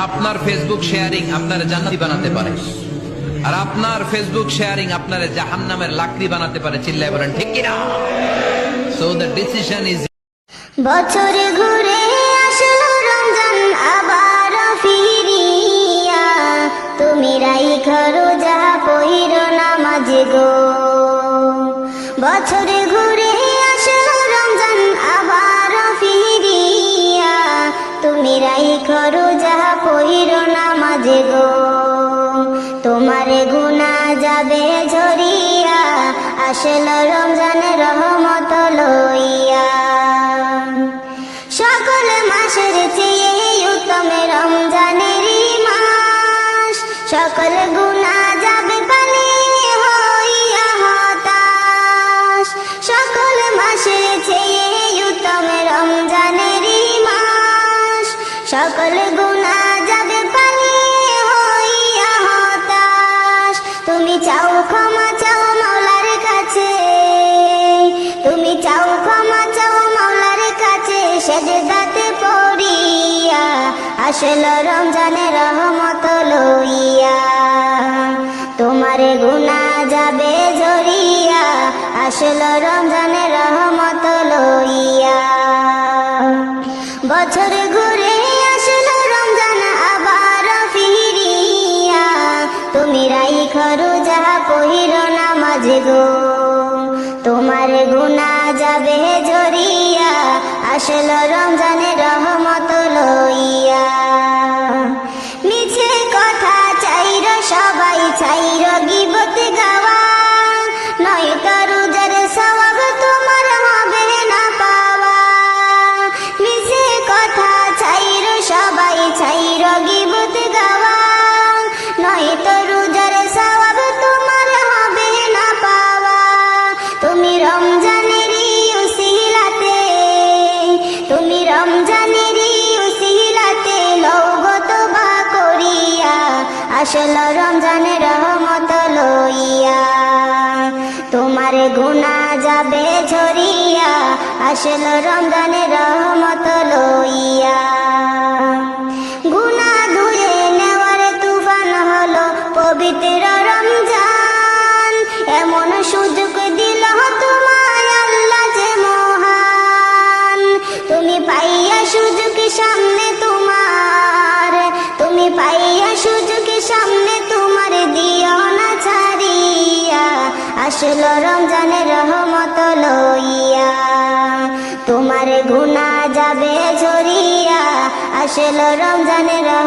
আপনার Facebook sharing আপনার জান্নাতি বানাতে পারে, আর আপনার ফেসবুক শেয়ারিং আপনার জাহান্নামের লাকড়ি বানাতে পারে। চিল্লায় বলেন ঠিক কিনা? So the decision is. বছরে ঘুরে আসলো রমজান আবার ফিরিয়া, তুমি রাইখো রোজা পইরো নামাজ গো। বছরে ঘুরে আসলো রমজান আবার ফিরিয়া, তুমি রাইখো রোজা পইরো নামাজ গো। তোমার গুনাহ যাবে ঝরিয়া, আসলো রমজানের রহমত লইয়া। সকল মাসের চেয়ে উত্তম রমজানেরই মাস, সকল গুনাহ যাবে পানি হইয়া হতাশ। সকল মাসের চেয়ে উত্তম রমজানেরই মাস, সকল গুনাহ যাবে পানি হইয়া হতাশ। তুমি চাও ক্ষমা চাও মাওলার কাছে, তুমি চাও ক্ষমা চাও মাওলার কাছে, সেজদাতে পড়িয়া, আসলো রমজানের রহমত লইয়া। তোমার গুনাহ যাবে ঝরিয়া, আসলো রমজানের রহমত লইয়া। বছর ঘুরে আসলো রমজান আবার ফিরিয়া, তুমি রাইখো রোজা পইরো নামাজ গো। তোমার গুনাহ যাবে ঝরিয়া, আসলো রমজানের রহমত লইয়া। মিছে কথা চাইরো সবাই, চাইরো গীবত গাওয়া, নয়তো রোজার সওয়াব তোমার হবে না পাওয়া। মিছে কথা চাইরো সবাই, চাইরো গীবত গাওয়া, নয়তো রোজার সওয়াব তোমার হবে না পাওয়া। তুমি রমজানেরই উসিলাতে, তুমি রমজানেরই উসিলাতে লওগো তওবা করিয়া, আসলো রমজানের রহমত লইয়া। তোমার গুনাহ যাবে ঝরিয়া, আসলো রমজানের রহমত লইয়া। গুনাহ ধুয়ে নেওয়ার তুফান হলো পবিত্র রমজান, এমন সুযোগ দিল তোমায় আল্লাহ যে মহান। তুমি পাইয়া সুযোগ সামনে তোমার, তুমি পাইয়া সুযোগ সামনে তোমার, দিও না ছাড়িয়া, আসলো রমজানের রহমত লইয়া। তোমার গুনাহ যাবে ঝরিয়া, আসলো রমজানের